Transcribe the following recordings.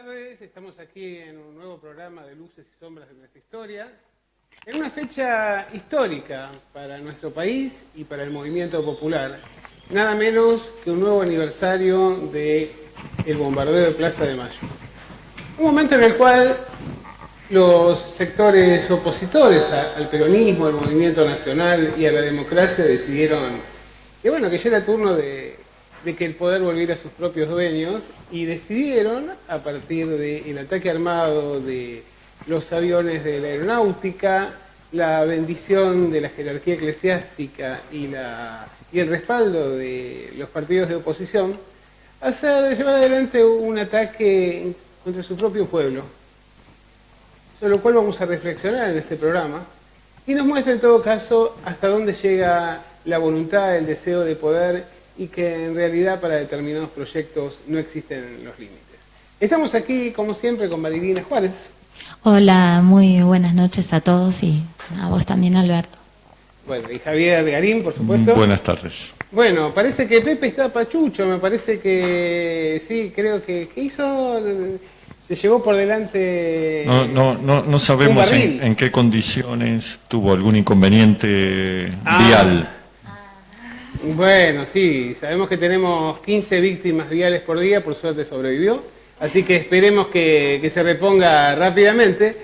tardes, estamos aquí en un nuevo programa de Luces y Sombras de nuestra historia, en una fecha histórica para nuestro país y para el movimiento popular, nada menos que un nuevo aniversario del bombardeo de Plaza de Mayo. Un momento en el cual los sectores opositores al peronismo, al movimiento nacional y a la democracia decidieron que ya era turno de que el poder volviera a sus propios dueños y decidieron, a partir del ataque armado de los aviones de la aeronáutica, la bendición de la jerarquía eclesiástica y el respaldo de los partidos de oposición, llevar adelante un ataque contra su propio pueblo, sobre lo cual vamos a reflexionar en este programa, y nos muestra en todo caso hasta dónde llega la voluntad, el deseo de poder, y que en realidad para determinados proyectos no existen los límites. Estamos aquí, como siempre, con Marilina Juárez. Hola, muy buenas noches a todos y a vos también, Alberto. Bueno, y Javier de Garín, por supuesto. Buenas tardes. Bueno, parece que Pepe está pachucho, me parece que sí, creo que ¿qué hizo? Se llevó por delante. No sabemos en qué condiciones tuvo algún inconveniente vial. Bueno, sí, sabemos que tenemos 15 víctimas viales por día, por suerte sobrevivió, así que esperemos que se reponga rápidamente.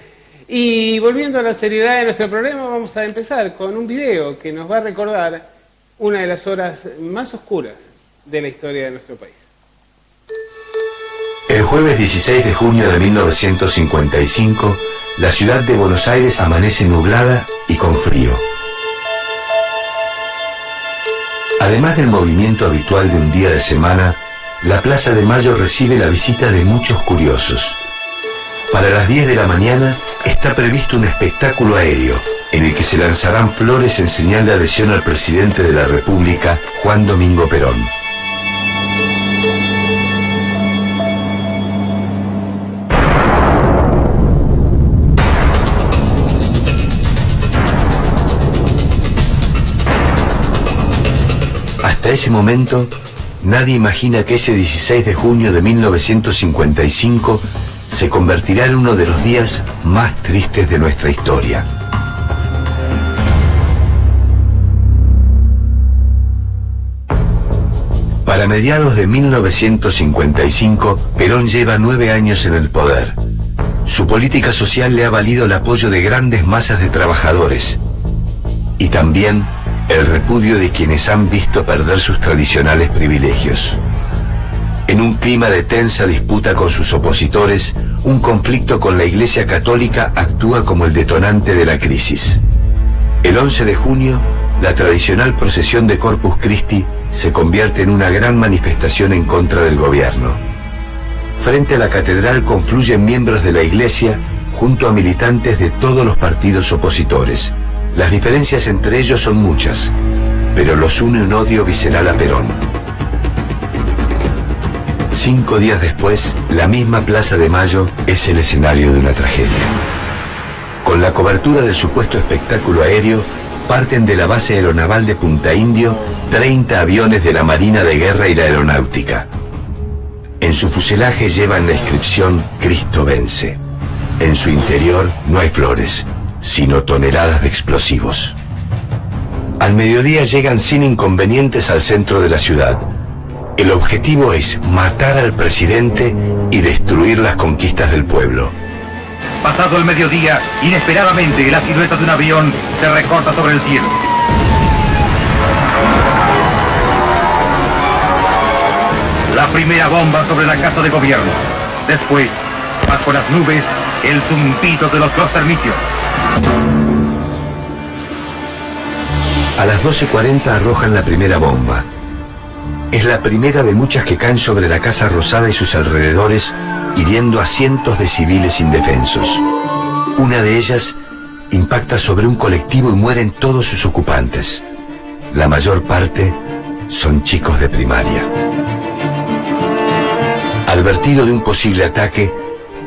Y volviendo a la seriedad de nuestro programa, vamos a empezar con un video que nos va a recordar una de las horas más oscuras de la historia de nuestro país. El jueves 16 de junio de 1955, la ciudad de Buenos Aires amanece nublada y con frío. Además del movimiento habitual de un día de semana, la Plaza de Mayo recibe la visita de muchos curiosos. Para las 10 de la mañana está previsto un espectáculo aéreo, en el que se lanzarán flores en señal de adhesión al presidente de la República, Juan Domingo Perón. Hasta ese momento, nadie imagina que ese 16 de junio de 1955 se convertirá en uno de los días más tristes de nuestra historia. Para mediados de 1955, Perón lleva 9 años en el poder. Su política social le ha valido el apoyo de grandes masas de trabajadores y también el repudio de quienes han visto perder sus tradicionales privilegios. En un clima de tensa disputa con sus opositores, un conflicto con la Iglesia Católica actúa como el detonante de la crisis. El 11 de junio, la tradicional procesión de Corpus Christi se convierte en una gran manifestación en contra del gobierno. Frente a la catedral confluyen miembros de la Iglesia junto a militantes de todos los partidos opositores. Las diferencias entre ellos son muchas, pero los une un odio visceral a Perón. 5 días después, la misma Plaza de Mayo es el escenario de una tragedia. Con la cobertura del supuesto espectáculo aéreo, parten de la base aeronaval de Punta Indio 30 aviones de la Marina de Guerra y la Aeronáutica. En su fuselaje llevan la inscripción Cristo vence. En su interior no hay flores, sino toneladas de explosivos. Al mediodía llegan sin inconvenientes al centro de la ciudad. El objetivo es matar al presidente y destruir las conquistas del pueblo. Pasado el mediodía, inesperadamente la silueta de un avión se recorta sobre el cielo. La primera bomba sobre la Casa de Gobierno. Después, bajo las nubes, el zumbido de los Klostermitios. A las 12:40 arrojan la primera bomba. Es la primera de muchas que caen sobre la Casa Rosada y sus alrededores, hiriendo a cientos de civiles indefensos. Una de ellas impacta sobre un colectivo y mueren todos sus ocupantes. La mayor parte son chicos de primaria. Advertido de un posible ataque,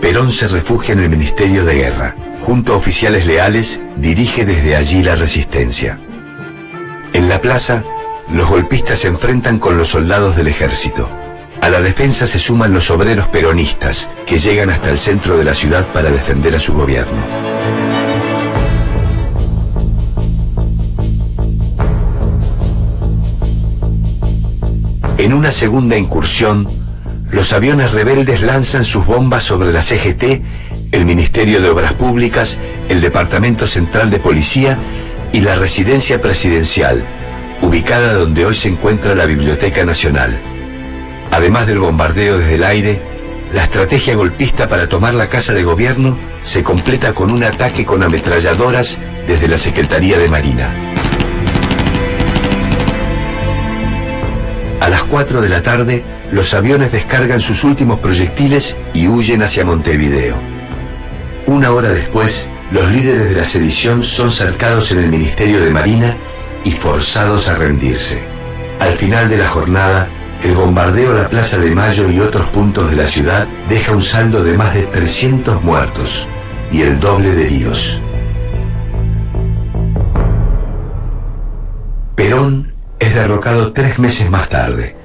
Perón se refugia en el Ministerio de Guerra. Junto a oficiales leales, dirige desde allí la resistencia. En la plaza, los golpistas se enfrentan con los soldados del ejército. A la defensa se suman los obreros peronistas, que llegan hasta el centro de la ciudad para defender a su gobierno. En una segunda incursión, los aviones rebeldes lanzan sus bombas sobre la CGT, el Ministerio de Obras Públicas, el Departamento Central de Policía y la Residencia Presidencial, ubicada donde hoy se encuentra la Biblioteca Nacional. Además del bombardeo desde el aire, la estrategia golpista para tomar la Casa de Gobierno se completa con un ataque con ametralladoras desde la Secretaría de Marina. A las 4 de la tarde, los aviones descargan sus últimos proyectiles y huyen hacia Montevideo. Una hora después, los líderes de la sedición son cercados en el Ministerio de Marina y forzados a rendirse. Al final de la jornada, el bombardeo a la Plaza de Mayo y otros puntos de la ciudad deja un saldo de más de 300 muertos y el doble de heridos. Perón es derrocado 3 meses más tarde,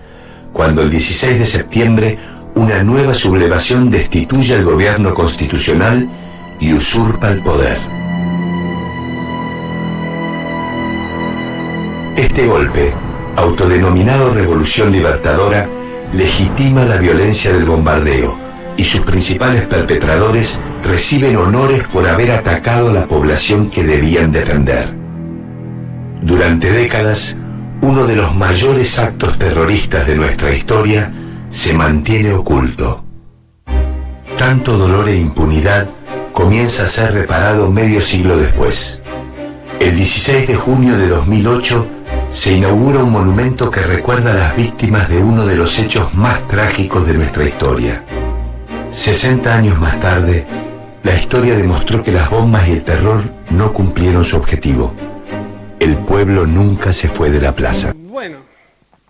cuando el 16 de septiembre una nueva sublevación destituye al gobierno constitucional y usurpa el poder. Este golpe, autodenominado Revolución Libertadora, legitima la violencia del bombardeo y sus principales perpetradores reciben honores por haber atacado a la población que debían defender. Durante décadas, uno de los mayores actos terroristas de nuestra historia se mantiene oculto. Tanto dolor e impunidad comienza a ser reparado medio siglo después. El 16 de junio de 2008 se inaugura un monumento que recuerda a las víctimas de uno de los hechos más trágicos de nuestra historia. 60 años más tarde, la historia demostró que las bombas y el terror no cumplieron su objetivo. El pueblo nunca se fue de la plaza. Bueno,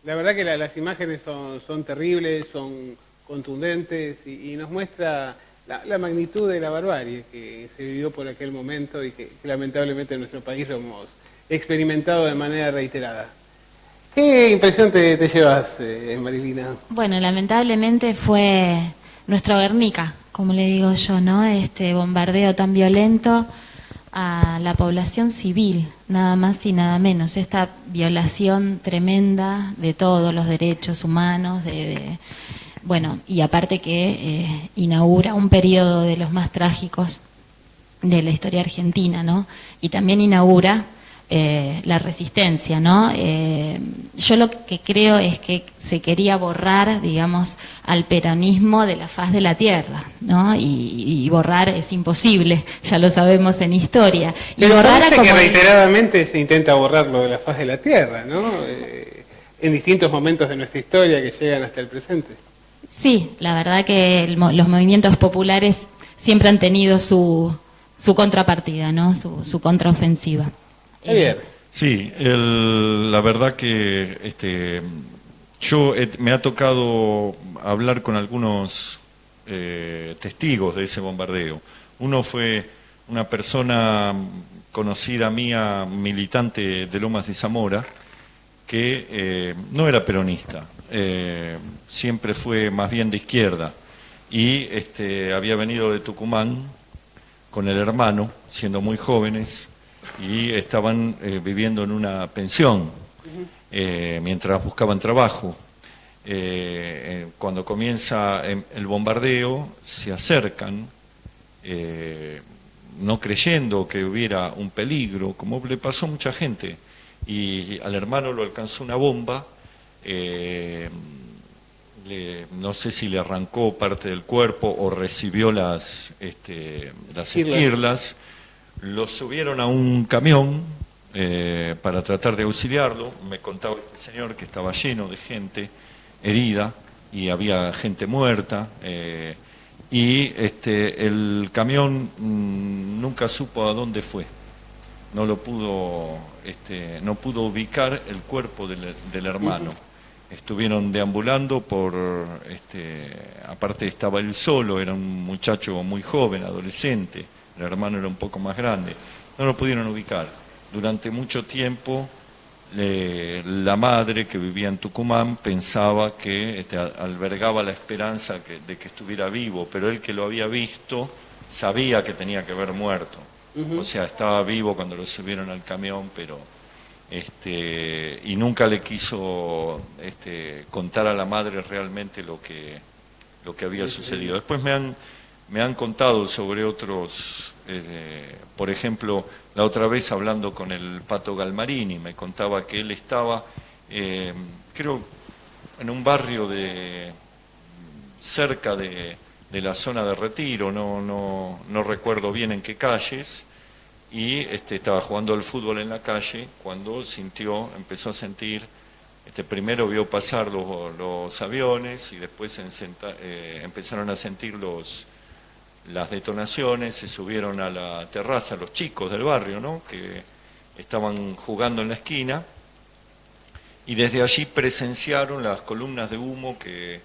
la verdad que las imágenes son terribles, son contundentes y nos muestra la magnitud de la barbarie que se vivió por aquel momento y que lamentablemente en nuestro país lo hemos experimentado de manera reiterada. ¿Qué impresión te llevas, Marilina? Bueno, lamentablemente fue nuestro Guernica, como le digo yo, ¿no? Este bombardeo tan violento a la población civil, nada más y nada menos. Esta violación tremenda de todos los derechos humanos, bueno, y aparte que inaugura un periodo de los más trágicos de la historia argentina, ¿no? Y también inaugura la resistencia, ¿no? Yo lo que creo es que se quería borrar, digamos, al peronismo de la faz de la tierra, ¿no? Y borrar es imposible, ya lo sabemos en historia. Y pero borrar parece como que reiteradamente se intenta borrarlo de la faz de la tierra, ¿no? En distintos momentos de nuestra historia que llegan hasta el presente. Sí, la verdad que los movimientos populares siempre han tenido su contrapartida, ¿no? Su contraofensiva. Sí, la verdad que me ha tocado hablar con algunos testigos de ese bombardeo. Uno fue una persona conocida mía, militante de Lomas de Zamora, que no era peronista, siempre fue más bien de izquierda y había venido de Tucumán con el hermano, siendo muy jóvenes, y estaban viviendo en una pensión mientras buscaban trabajo. Cuando comienza el bombardeo, se acercan, no creyendo que hubiera un peligro, como le pasó a mucha gente, y al hermano lo alcanzó una bomba, no sé si le arrancó parte del cuerpo o recibió las esquirlas. Lo subieron a un camión para tratar de auxiliarlo. Me contaba este señor que estaba lleno de gente herida y había gente muerta. Y el camión nunca supo a dónde fue. No lo pudo, no pudo ubicar el cuerpo del hermano. Estuvieron deambulando aparte estaba él solo, era un muchacho muy joven, adolescente. El hermano era un poco más grande. No lo pudieron ubicar. Durante mucho tiempo la madre que vivía en Tucumán pensaba que albergaba la esperanza de que estuviera vivo, pero él, que lo había visto, sabía que tenía que haber muerto. O sea, estaba vivo cuando lo subieron al camión, pero y nunca le quiso contar a la madre realmente lo que había sucedido. Después me han contado sobre otros, por ejemplo, la otra vez hablando con el Pato Galmarini, me contaba que él estaba, creo, en un barrio cerca de la zona de Retiro, no recuerdo bien en qué calles, y estaba jugando al fútbol en la calle cuando empezó a sentir, primero vio pasar los aviones y después empezaron a sentir las detonaciones, se subieron a la terraza los chicos del barrio, ¿no?, que estaban jugando en la esquina, y desde allí presenciaron las columnas de humo que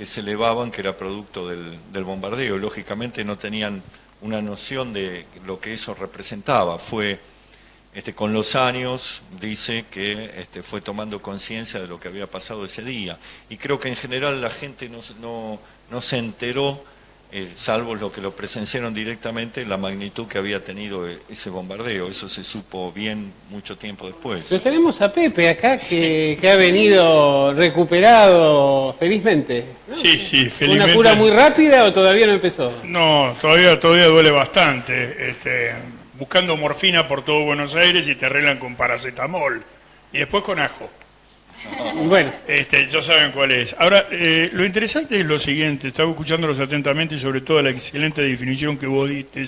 se elevaban, que era producto del bombardeo. Lógicamente no tenían una noción de lo que eso representaba. Fue con los años, dice que fue tomando conciencia de lo que había pasado ese día, y creo que en general la gente no se enteró, salvo los que lo presenciaron directamente, la magnitud que había tenido ese bombardeo. Eso se supo bien mucho tiempo después. Pero tenemos a Pepe acá que ha venido recuperado felizmente, ¿no? Sí, felizmente. ¿Una cura muy rápida o todavía no empezó? No, todavía duele bastante. Buscando morfina por todo Buenos Aires y te arreglan con paracetamol. Y después con ajo. Bueno. Ya saben cuál es. Ahora, lo interesante es lo siguiente, estaba escuchándolos atentamente y sobre todo la excelente definición que vos diste,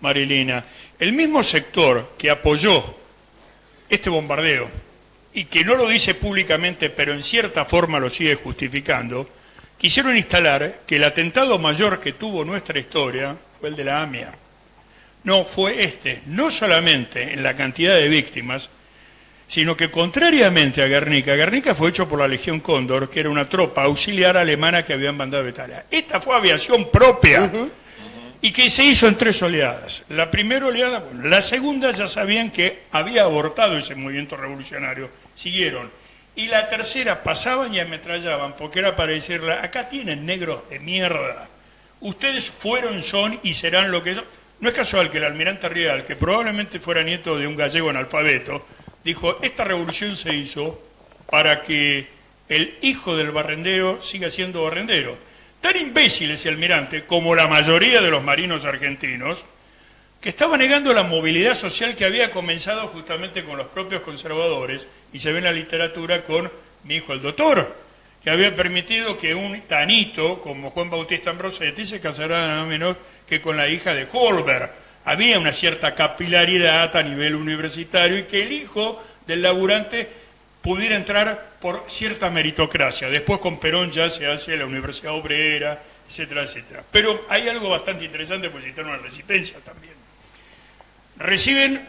Marilena. El mismo sector que apoyó este bombardeo y que no lo dice públicamente, pero en cierta forma lo sigue justificando, quisieron instalar que el atentado mayor que tuvo nuestra historia fue el de la AMIA. No, fue no solamente en la cantidad de víctimas, sino que contrariamente a Guernica fue hecho por la Legión Cóndor, que era una tropa auxiliar alemana que habían mandado de Italia. Esta fue aviación propia, y que se hizo en 3 oleadas. La primera oleada, bueno, la segunda ya sabían que había abortado ese movimiento revolucionario, siguieron. Y la tercera pasaban y ametrallaban, porque era para decirle, acá tienen negros de mierda, ustedes fueron, son y serán lo que son. No es casual que el almirante Rial, que probablemente fuera nieto de un gallego analfabeto, dijo, esta revolución se hizo para que el hijo del barrendero siga siendo barrendero. Tan imbécil ese almirante, como la mayoría de los marinos argentinos, que estaba negando la movilidad social que había comenzado justamente con los propios conservadores, y se ve en la literatura con mi hijo el doctor, que había permitido que un tanito como Juan Bautista Ambrosetti se casara nada menos que con la hija de Holberg. Había una cierta capilaridad a nivel universitario y que el hijo del laburante pudiera entrar por cierta meritocracia. Después con Perón ya se hace la Universidad Obrera, etcétera, etcétera. Pero hay algo bastante interesante, pues citaron a la Resistencia también. Reciben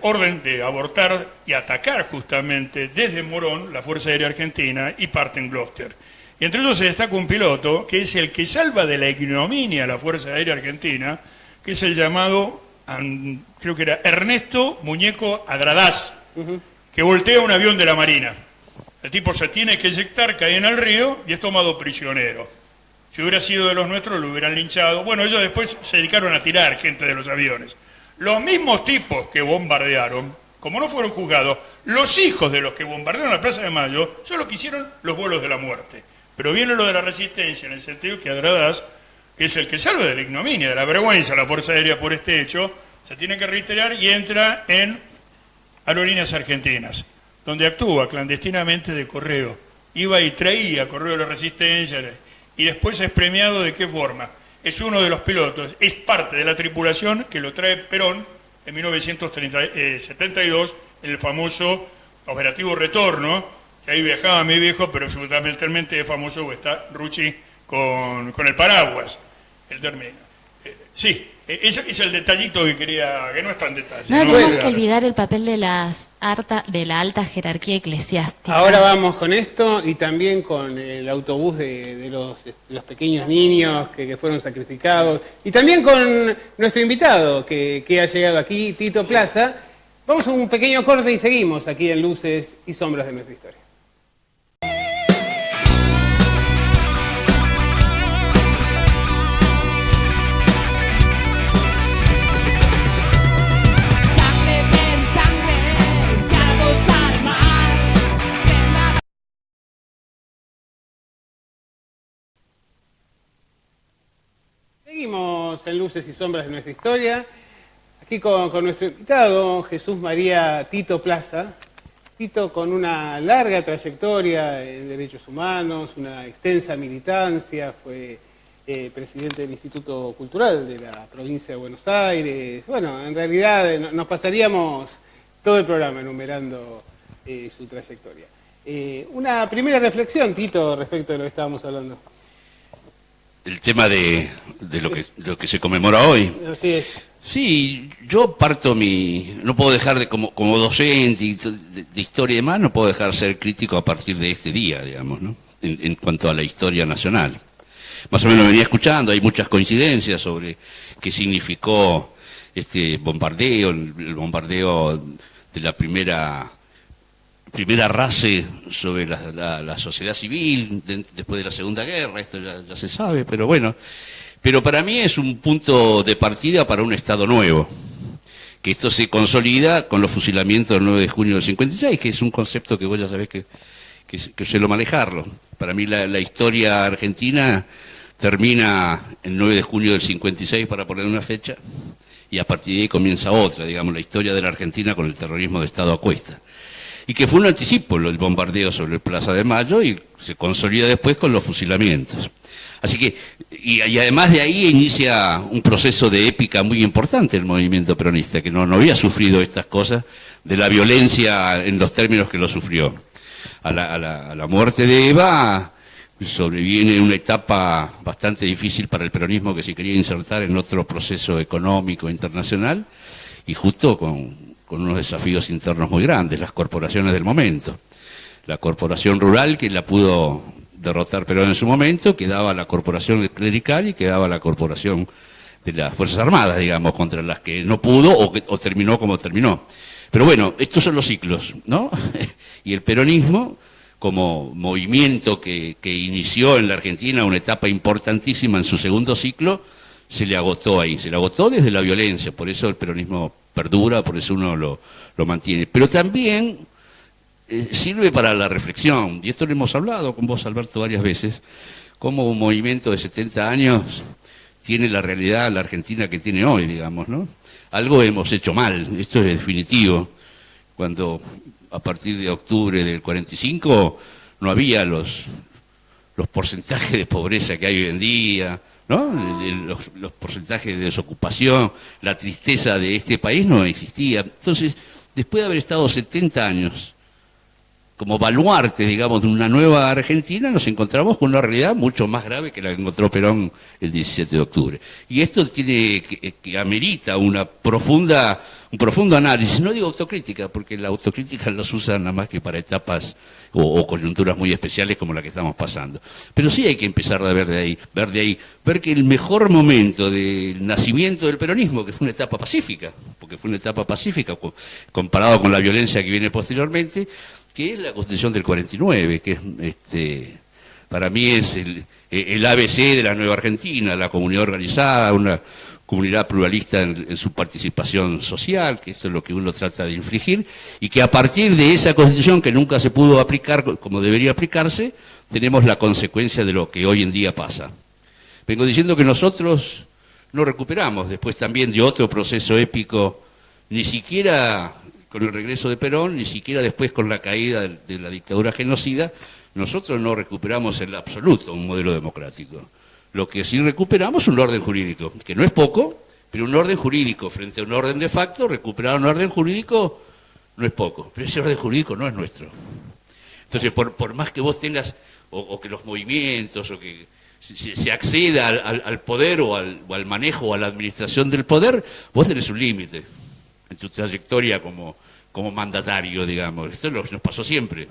orden de abortar y atacar justamente desde Morón la Fuerza Aérea Argentina y parten Gloucester. Y entre ellos se destaca un piloto que es el que salva de la ignominia a la Fuerza Aérea Argentina, que es el llamado, creo que era Ernesto Muñeco Agradaz, que voltea un avión de la Marina. El tipo se tiene que eyectar, cae en el río y es tomado prisionero. Si hubiera sido de los nuestros, lo hubieran linchado. Bueno, ellos después se dedicaron a tirar gente de los aviones. Los mismos tipos que bombardearon, como no fueron juzgados, los hijos de los que bombardearon la Plaza de Mayo, son los que hicieron los vuelos de la muerte. Pero viene lo de la Resistencia, en el sentido que Agradaz, que es el que salva de la ignominia, de la vergüenza a la Fuerza Aérea por este hecho, se tiene que reiterar y entra en Aerolíneas Argentinas, donde actúa clandestinamente de correo. Iba y traía correo de la Resistencia, y después es premiado ¿de qué forma? Es uno de los pilotos, es parte de la tripulación que lo trae Perón en 1972, en el famoso operativo Retorno, que ahí viajaba mi viejo, pero fundamentalmente es famoso, está Rucci con el paraguas, el término. Sí, ese es el detallito que quería, que no es tan detalle. No tenemos que olvidar el papel de la alta jerarquía eclesiástica. Ahora vamos con esto y también con el autobús de los pequeños niños que fueron sacrificados. Y también con nuestro invitado que ha llegado aquí, Tito Plaza, Vamos a un pequeño corte y seguimos aquí en Luces y Sombras de nuestra historia. Seguimos en Luces y Sombras de nuestra historia, aquí con nuestro invitado, Jesús María Tito Plaza. Tito con una larga trayectoria en derechos humanos, una extensa militancia, fue presidente del Instituto Cultural de la provincia de Buenos Aires. Bueno, en realidad nos pasaríamos todo el programa enumerando su trayectoria. Una primera reflexión, Tito, respecto de lo que estábamos hablando. El tema de lo que se conmemora hoy. Así es. Sí, yo parto no puedo dejar de, como docente de historia y demás, no puedo dejar de ser crítico a partir de este día, digamos, ¿no? En cuanto a la historia nacional. Más o menos venía escuchando, hay muchas coincidencias sobre qué significó este bombardeo, el bombardeo de la primera RACE sobre la sociedad civil después de la Segunda Guerra. Esto ya se sabe, pero bueno. Pero para mí es un punto de partida para un Estado nuevo, que esto se consolida con los fusilamientos del 9 de junio del 56, que es un concepto que vos ya sabés que suelo manejarlo. Para mí la historia argentina termina el 9 de junio del 56, para poner una fecha, y a partir de ahí comienza otra, digamos, la historia de la Argentina con el terrorismo de Estado a cuesta. Y que fue un anticipo el bombardeo sobre Plaza de Mayo y se consolida después con los fusilamientos. Así que, y además de ahí inicia un proceso de épica muy importante el movimiento peronista, que no había sufrido estas cosas de la violencia en los términos que lo sufrió. A la muerte de Eva sobreviene una etapa bastante difícil para el peronismo, que se quería insertar en otro proceso económico internacional, y justo con unos desafíos internos muy grandes, las corporaciones del momento. La corporación rural, que la pudo derrotar Perón en su momento, quedaba la corporación clerical y quedaba la corporación de las Fuerzas Armadas, digamos, contra las que no pudo o terminó como terminó. Pero bueno, estos son los ciclos, ¿no? Y el peronismo, como movimiento que inició en la Argentina una etapa importantísima en su segundo ciclo, se le agotó ahí, se le agotó desde la violencia, por eso el peronismo perdura, por eso uno lo mantiene. Pero también sirve para la reflexión, y esto lo hemos hablado con vos, Alberto, varias veces, cómo un movimiento de 70 años tiene la realidad, la Argentina que tiene hoy, digamos, ¿no? Algo hemos hecho mal, esto es definitivo. Cuando a partir de octubre del 45 no había los porcentajes de pobreza que hay hoy en día, ¿no? Los porcentajes de desocupación, la tristeza de este país no existía. Entonces, después de haber estado 70 años como baluarte, digamos, de una nueva Argentina, nos encontramos con una realidad mucho más grave que la que encontró Perón el 17 de octubre. Y esto tiene que amerita un profundo análisis. No digo autocrítica, porque la autocrítica la usan nada más que para etapas o coyunturas muy especiales como la que estamos pasando. Pero sí hay que empezar a ver de ahí, ver que el mejor momento del nacimiento del peronismo, que fue una etapa pacífica, porque fue una etapa pacífica comparado con la violencia que viene posteriormente, que es la Constitución del 49, que es, para mí es el ABC de la nueva Argentina, la comunidad organizada, una comunidad pluralista en su participación social, que esto es lo que uno trata de infligir, y que a partir de esa Constitución, que nunca se pudo aplicar como debería aplicarse, tenemos la consecuencia de lo que hoy en día pasa. Vengo diciendo que nosotros no recuperamos, después también de otro proceso épico, ni siquiera con el regreso de Perón, ni siquiera después con la caída de la dictadura genocida, nosotros no recuperamos en absoluto un modelo democrático. Lo que sí recuperamos es un orden jurídico, que no es poco, pero un orden jurídico frente a un orden de facto, recuperar un orden jurídico no es poco, pero ese orden jurídico no es nuestro. Entonces, por más que vos tengas, o que los movimientos, o que se acceda al poder o al manejo o a la administración del poder, vos tenés un límite en tu trayectoria como mandatario, digamos. Esto nos pasó siempre.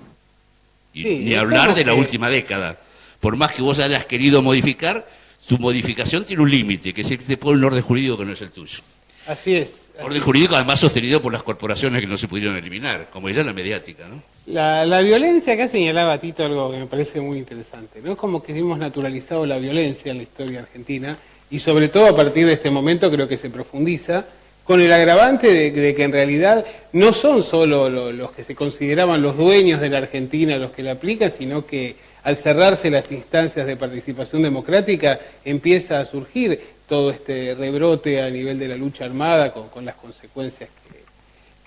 Y sí, ni hablar de la última década. Por más que vos hayas querido modificar, tu modificación tiene un límite, que es el que te pone un orden jurídico que no es el tuyo. Así es. Orden jurídico además sostenido por las corporaciones que no se pudieron eliminar, como era la mediática, ¿no? La violencia, acá señalaba Tito algo que me parece muy interesante, ¿no? Es como que hemos naturalizado la violencia en la historia argentina y sobre todo a partir de este momento creo que se profundiza con el agravante de que en realidad no son solo los que se consideraban los dueños de la Argentina los que la aplican, sino que al cerrarse las instancias de participación democrática empieza a surgir todo este rebrote a nivel de la lucha armada con las consecuencias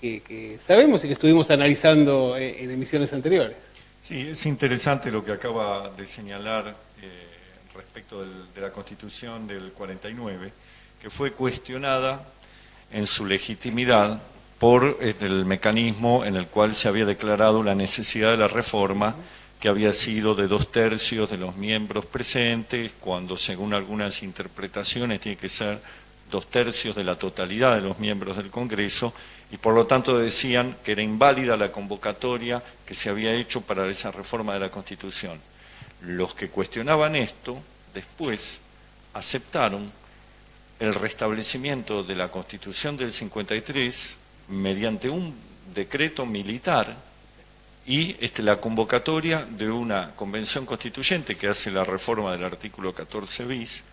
que sabemos y que estuvimos analizando en emisiones anteriores. Sí, es interesante lo que acaba de señalar respecto de la Constitución del 49, que fue cuestionada en su legitimidad por el mecanismo en el cual se había declarado la necesidad de la reforma, que había sido de 2/3 de los miembros presentes, cuando según algunas interpretaciones tiene que ser 2/3 de la totalidad de los miembros del Congreso, y por lo tanto decían que era inválida la convocatoria que se había hecho para esa reforma de la Constitución. Los que cuestionaban esto después aceptaron el restablecimiento de la Constitución del 53 mediante un decreto militar y la convocatoria de una convención constituyente que hace la reforma del artículo 14 bis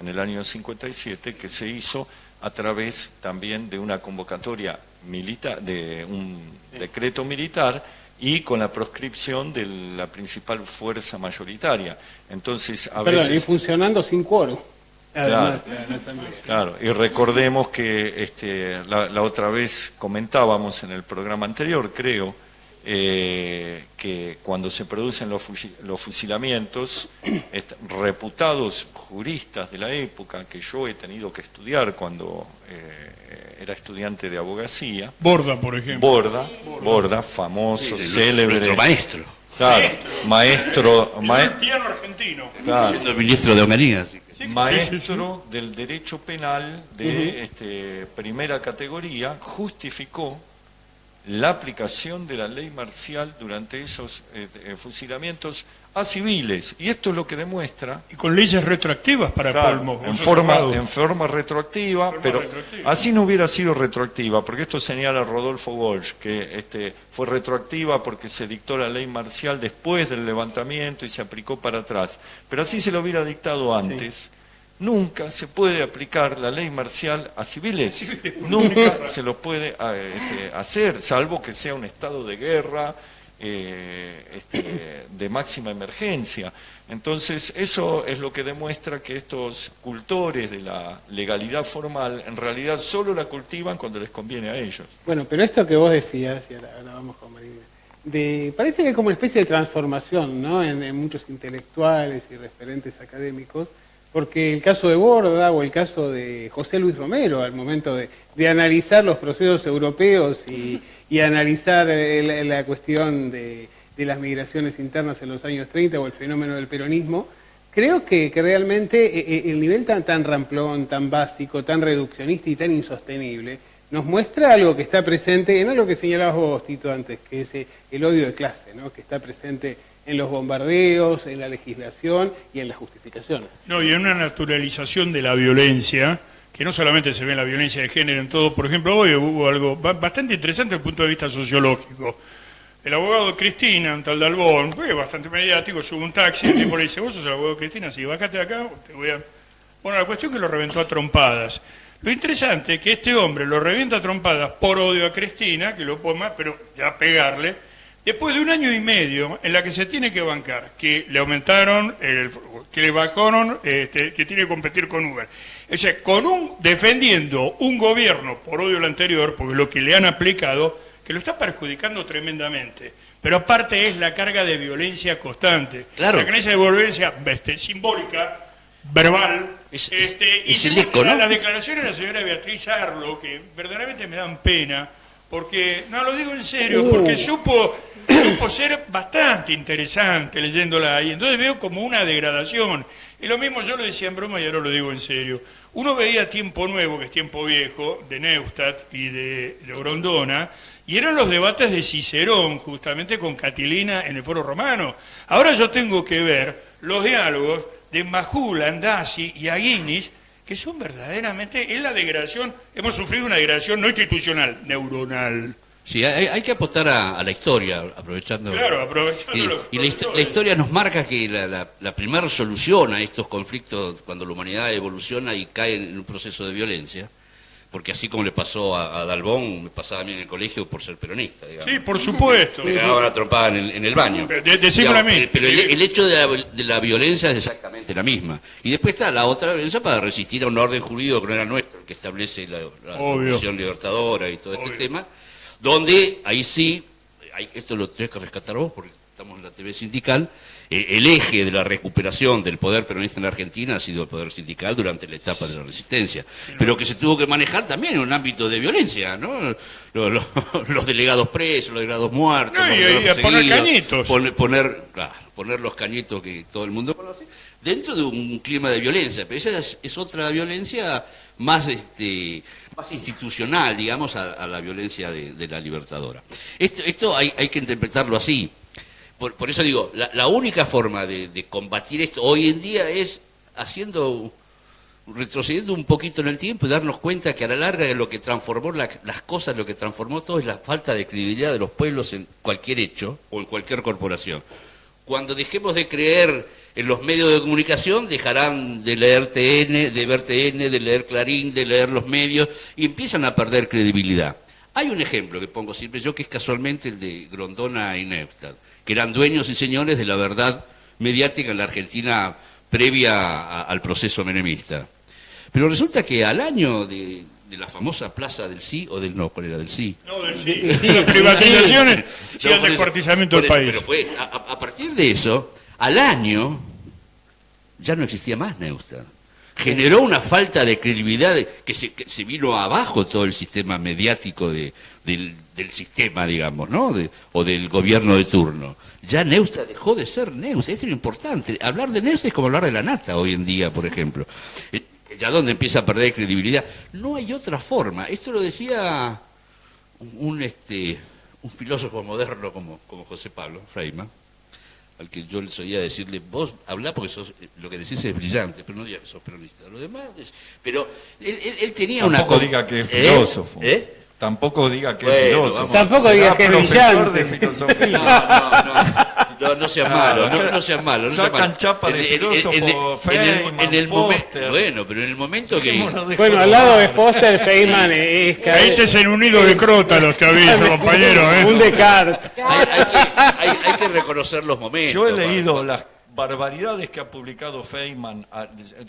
en el año 57, que se hizo a través también de una convocatoria militar, de un decreto militar y con la proscripción de la principal fuerza mayoritaria. Entonces, y funcionando sin quórum. Además, claro, y recordemos que la otra vez comentábamos en el programa anterior, creo, que cuando se producen los fusilamientos, reputados juristas de la época, que yo he tenido que estudiar cuando era estudiante de abogacía. Borda, por ejemplo. Borda, famoso, sí, célebre. Nuestro maestro. Claro, maestro. Piano argentino. Claro. Siendo ministro de Humanidad. Maestro del derecho penal de primera categoría, justificó la aplicación de la ley marcial durante esos fusilamientos a civiles. Y esto es lo que demuestra... Y con leyes retroactivas para colmo. En forma retroactiva, pero así no hubiera sido retroactiva, porque esto señala Rodolfo Walsh, que fue retroactiva porque se dictó la ley marcial después del levantamiento y se aplicó para atrás. Pero así se lo hubiera dictado antes. Sí. Nunca se puede aplicar la ley marcial a civiles, nunca se lo puede hacer, salvo que sea un estado de guerra, de máxima emergencia. Entonces, eso es lo que demuestra que estos cultores de la legalidad formal, en realidad solo la cultivan cuando les conviene a ellos. Bueno, pero esto que vos decías, y ahora vamos con Marina, parece que hay como una especie de transformación, ¿no?, en muchos intelectuales y referentes académicos, porque el caso de Borda o el caso de José Luis Romero, al momento de analizar los procesos europeos y analizar la cuestión de las migraciones internas en los años 30 o el fenómeno del peronismo, creo que realmente el nivel tan ramplón, tan básico, tan reduccionista y tan insostenible, nos muestra algo que está presente, en algo que señalabas vos, Tito, antes, que es el odio de clase, ¿no?, que está presente en los bombardeos, en la legislación y en las justificaciones. No, y en una naturalización de la violencia, que no solamente se ve en la violencia de género, en todo. Por ejemplo, hoy hubo algo bastante interesante desde el punto de vista sociológico. El abogado Cristina, un tal Dalbón, fue bastante mediático, sube un taxi, y el tipo le dice: ¿vos sos el abogado Cristina? Sí, bájate de acá, te voy a... Bueno, la cuestión es que lo reventó a trompadas. Lo interesante es que este hombre lo revienta a trompadas por odio a Cristina, que lo pone, pero ya pegarle, después de 1 año y medio en la que se tiene que bancar, que le aumentaron, que le bajaron, que tiene que competir con Uber. O sea, defendiendo un gobierno por odio al anterior, porque lo que le han aplicado, que lo está perjudicando tremendamente. Pero aparte es la carga de violencia constante. Claro. La creencia de violencia simbólica, verbal, es y el eco, ¿no? Las declaraciones de la señora Beatriz Arlo, que verdaderamente me dan pena, porque, no lo digo en serio, porque supo ser bastante interesante leyéndola ahí. Entonces veo como una degradación. Y lo mismo yo lo decía en broma y ahora lo digo en serio. Uno veía Tiempo Nuevo, que es Tiempo Viejo, de Neustadt y de Grondona, y eran los debates de Cicerón, justamente con Catilina en el Foro Romano. Ahora yo tengo que ver los diálogos de Majul, Andazzi y Aguinis, que son verdaderamente, es la degradación, hemos sufrido una degradación no institucional, neuronal. Sí, hay que apostar a la historia, aprovechando. Claro, aprovechando. Y la historia nos marca que la primera solución a estos conflictos, cuando la humanidad evoluciona y cae en un proceso de violencia, porque así como le pasó a Dalbón, me pasaba a mí en el colegio por ser peronista, digamos. Sí, por supuesto. Me cagaban a trompada en el baño. Decímoslo a mí. Pero el hecho de la violencia es exactamente la misma. Y después está la otra violencia para resistir a un orden jurídico que no era nuestro, el que establece la Revolución Libertadora y todo este tema, donde ahí sí, esto lo tenés que rescatar vos porque estamos en la TV sindical, el eje de la recuperación del poder peronista en la Argentina ha sido el poder sindical durante la etapa de la resistencia, pero que se tuvo que manejar también en un ámbito de violencia, ¿no? Los delegados presos, los delegados muertos, No, los y delegados poner perseguidos, cañitos. poner los cañitos que todo el mundo conoce, dentro de un clima de violencia, pero esa es otra violencia más institucional, digamos, a la violencia de la Libertadora. Esto hay que interpretarlo así. Por eso digo, la única forma de combatir esto hoy en día es retrocediendo un poquito en el tiempo y darnos cuenta que a la larga lo que transformó las cosas, lo que transformó todo es la falta de credibilidad de los pueblos en cualquier hecho o en cualquier corporación. Cuando dejemos de creer en los medios de comunicación, dejarán de leer TN, de ver TN, de leer Clarín, de leer los medios, y empiezan a perder credibilidad. Hay un ejemplo que pongo siempre yo, que es casualmente el de Grondona y Neustadt, que eran dueños y señores de la verdad mediática en la Argentina previa al proceso menemista. Pero resulta que al año de la famosa plaza del sí o del no, ¿cuál era? Del sí. No, del sí. Las privatizaciones y el descuartizamiento del país. Pero fue, a partir de eso, al año, ya no existía más Neustadt. Generó una falta de credibilidad que se vino abajo todo el sistema mediático del sistema, digamos, ¿no? O del gobierno de turno. Ya Neustadt dejó de ser Neustadt, eso es lo importante. Hablar de Neustadt es como hablar de la nata hoy en día, por ejemplo. Ya donde empieza a perder credibilidad. No hay otra forma. Esto lo decía un filósofo moderno como José Pablo Feynman, al que yo le solía decirle, vos hablá porque lo que decís es brillante, pero no digas que sos peronista. Lo demás pero él tenía Tampoco diga que es filósofo. Tampoco diga que es filósofo. Tampoco diga que es profesor brillante. de filosofía. No seas malo, no seas malo. Sacan chapa de filósofo Feynman, Foster. Bueno, pero en el momento que... Bueno, al lado de Foster, Feynman es... Caíste en un nido de crótalos que había, compañero. Un Descartes. Hay que reconocer los momentos. Yo he leído las barbaridades que ha publicado Feynman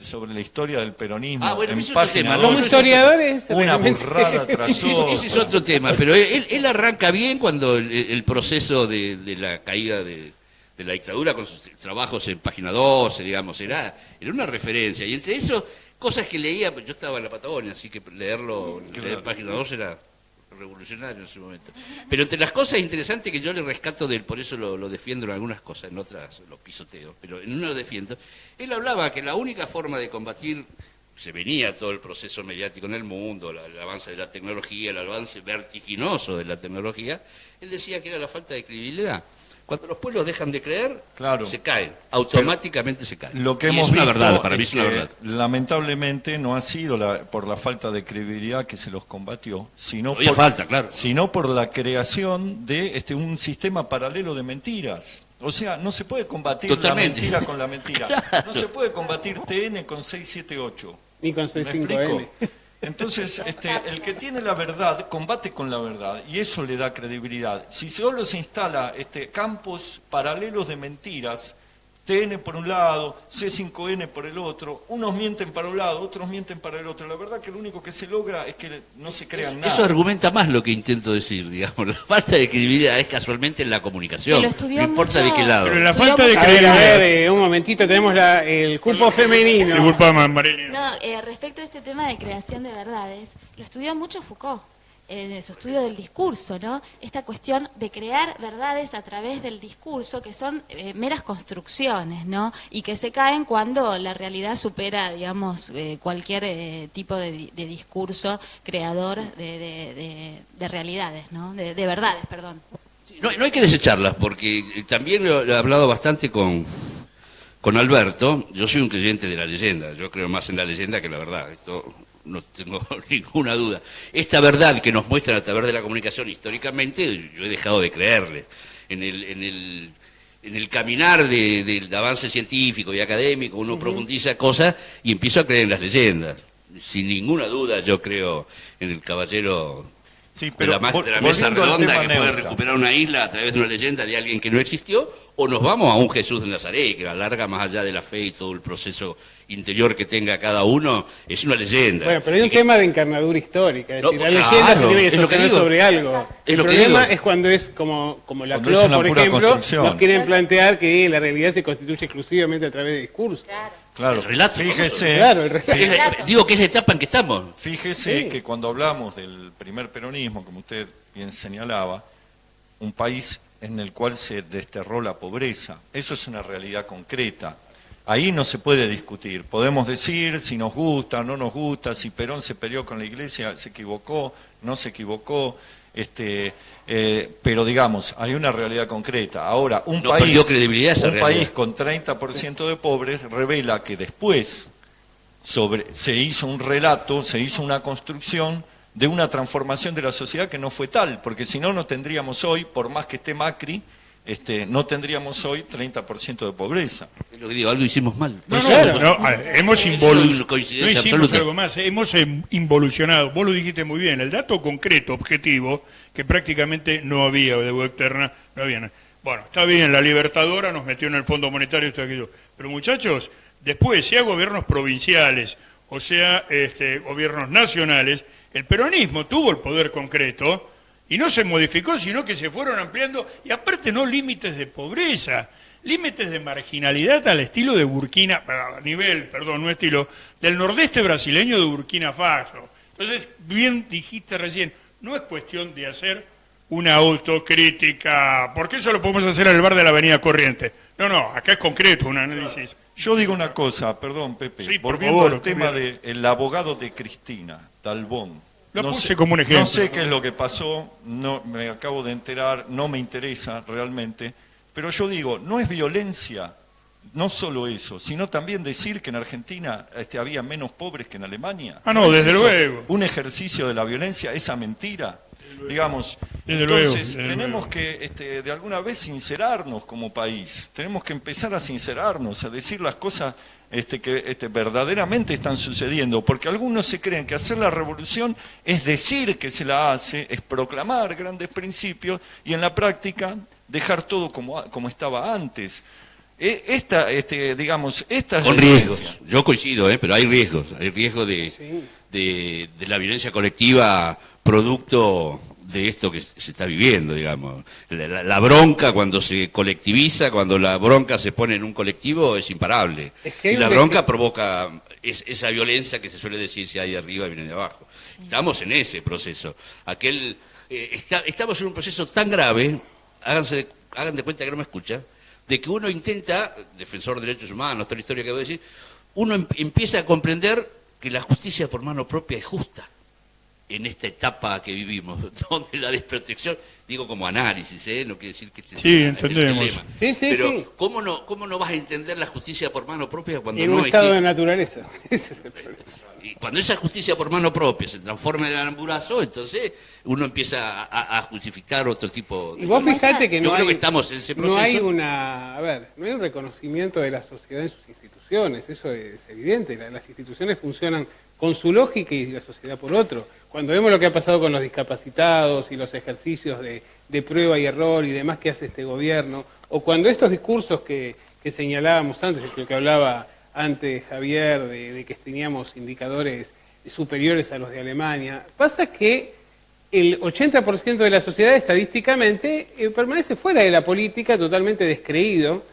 sobre la historia del peronismo en página 2. Como historiadores, una burrada tras otra. Ese es otro tema, pero él arranca bien cuando el proceso de la caída de la dictadura con sus trabajos en página 12, digamos, era una referencia. Y entre eso, cosas que leía, yo estaba en la Patagonia, así que leer en página 12 era revolucionario en ese momento. Pero entre las cosas interesantes que yo le rescato de él, por eso lo defiendo en algunas cosas, en otras lo pisoteo, pero en una lo defiendo, él hablaba que la única forma de combatir, se venía todo el proceso mediático en el mundo, el avance de la tecnología, el avance vertiginoso de la tecnología, él decía que era la falta de credibilidad. Cuando los pueblos dejan de creer, claro, se caen, automáticamente se caen. Lo que y hemos es una visto verdad, para mí es una verdad. Lamentablemente no ha sido por la falta de credibilidad que se los combatió, sino sino por la creación de un sistema paralelo de mentiras. O sea, no se puede combatir la mentira con la mentira. Claro. No se puede combatir TN con 678. Ni con 65N. Entonces, el que tiene la verdad combate con la verdad y eso le da credibilidad. Si solo se instala campos paralelos de mentiras, TN por un lado, C5N por el otro, unos mienten para un lado, otros mienten para el otro. La verdad que lo único que se logra es que no se crean nada. Eso argumenta más lo que intento decir, digamos. La falta de credibilidad es casualmente en la comunicación. No importa de qué lado. Pero la falta de credibilidad... A ver, un momentito, tenemos el cupo femenino. Disculpa, Marilena. No, respecto a este tema de creación de verdades, lo estudió mucho Foucault. En su estudio del discurso, ¿no? Esta cuestión de crear verdades a través del discurso, que son meras construcciones, ¿no? Y que se caen cuando la realidad supera, digamos, cualquier tipo de discurso creador de realidades, ¿no? De verdades, perdón. No hay que desecharlas, porque también lo he hablado bastante con con Alberto, yo soy un creyente de la leyenda, yo creo más en la leyenda que en la verdad, esto no tengo ninguna duda. Esta verdad que nos muestran a través de la comunicación históricamente, yo he dejado de creerle. En el caminar del avance científico y académico, uno profundiza cosas y empiezo a creer en las leyendas. Sin ninguna duda yo creo en el caballero Sí, de pero la mesa volviendo al redonda tema que puede Neuta. recuperar una isla a través de una leyenda de alguien que no existió, o nos vamos a un Jesús de Nazaret, que alarga más allá de la fe y todo el proceso interior que tenga cada uno, es una leyenda. Bueno, pero hay un tema de encarnadura histórica, es No, decir, la claro, leyenda se tiene que es lo que sostener digo. sobre algo. Es El lo que problema digo. es cuando es como la Cuando es CLO, una por pura ejemplo, construcción. nos quieren plantear que la realidad se constituye exclusivamente a través de discursos. Claro, El relato, fíjese, Claro, el relato. Digo que es la etapa en que estamos. fíjese Sí. que cuando hablamos del primer peronismo, como usted bien señalaba, un país en el cual se desterró la pobreza, eso es una realidad concreta. Ahí no se puede discutir. Podemos decir si nos gusta o no nos gusta, si Perón se peleó con la Iglesia, se equivocó, no se equivocó, pero digamos, hay una realidad concreta. Ahora, un No perdió credibilidad esa realidad. país con 30% de pobres revela que después se hizo un relato, se hizo una construcción de una transformación de la sociedad que no fue tal, porque si no, no tendríamos hoy, por más que esté Macri, no tendríamos hoy 30% de pobreza. Es lo que digo, algo hicimos mal. No, Claro. hemos Eso es involucionado. coincidencia No hicimos absoluta. algo más, hemos involucionado. Vos lo dijiste muy bien, el dato concreto, objetivo, que prácticamente no había, o de deuda externa, no había nada. Bueno, está bien, la Libertadora nos metió en el Fondo Monetario, esto y aquello. Pero muchachos, después, sea gobiernos provinciales, o sea gobiernos nacionales, el peronismo tuvo el poder concreto y no se modificó, sino que se fueron ampliando, y aparte no límites de pobreza, límites de marginalidad al estilo de Burkina, a nivel, perdón, no estilo, del nordeste brasileño de Burkina Faso. Entonces, bien dijiste recién, no es cuestión de hacer una autocrítica, porque eso lo podemos hacer en el bar de la Avenida Corrientes. No, acá es concreto, un análisis. Yo digo una cosa, perdón Pepe, Sí, por volviendo favor, al tema Javier. del abogado de Cristina, Dalbón. Lo puse como un ejemplo. No sé qué es lo que pasó, no me acabo de enterar, no me interesa realmente, pero yo digo, no es violencia, no solo eso, sino también decir que en Argentina había menos pobres que en Alemania. Ah, no, es desde eso luego. un ejercicio de la violencia, esa mentira. Digamos, Desde entonces luego, desde tenemos luego. que de alguna vez sincerarnos como país, tenemos que empezar a sincerarnos, a decir las cosas que verdaderamente están sucediendo, porque algunos se creen que hacer la revolución es decir que se la hace, es proclamar grandes principios y en la práctica dejar todo como estaba antes. Esta es Con la riesgos. esencia. Yo coincido, pero hay riesgos. Hay riesgo de la violencia colectiva producto de esto que se está viviendo, digamos. La bronca cuando se colectiviza, cuando la bronca se pone en un colectivo, es imparable. Es que hay Y la un bronca provoca esa violencia que se suele decir si hay de arriba viene de abajo. Estamos en ese proceso. Estamos en un proceso tan grave, hagan de cuenta que no me escucha, de que uno intenta, defensor de derechos humanos, toda la historia que voy a decir, uno empieza a comprender que la justicia por mano propia es justa en esta etapa que vivimos, donde la desprotección, digo como análisis, no quiere decir que este Sí, sea entendemos. el lema. Sí, Pero sí. ¿cómo no vas a entender la justicia por mano propia cuando En no un estado existe? de naturaleza. Ese es el problema. Y cuando esa justicia por mano propia se transforma en el amburazo, entonces uno empieza a justificar otro tipo de... Y vos fijate que Yo no creo hay, que estamos en ese no hay proceso. no hay un reconocimiento de la sociedad en sus instituciones, eso es evidente. Las instituciones funcionan con su lógica y la sociedad por otro. Cuando vemos lo que ha pasado con los discapacitados y los ejercicios de prueba y error y demás que hace este gobierno, o cuando estos discursos que señalábamos antes, el que hablaba antes Javier, de que teníamos indicadores superiores a los de Alemania, pasa que el 80% de la sociedad estadísticamente permanece fuera de la política, totalmente descreído,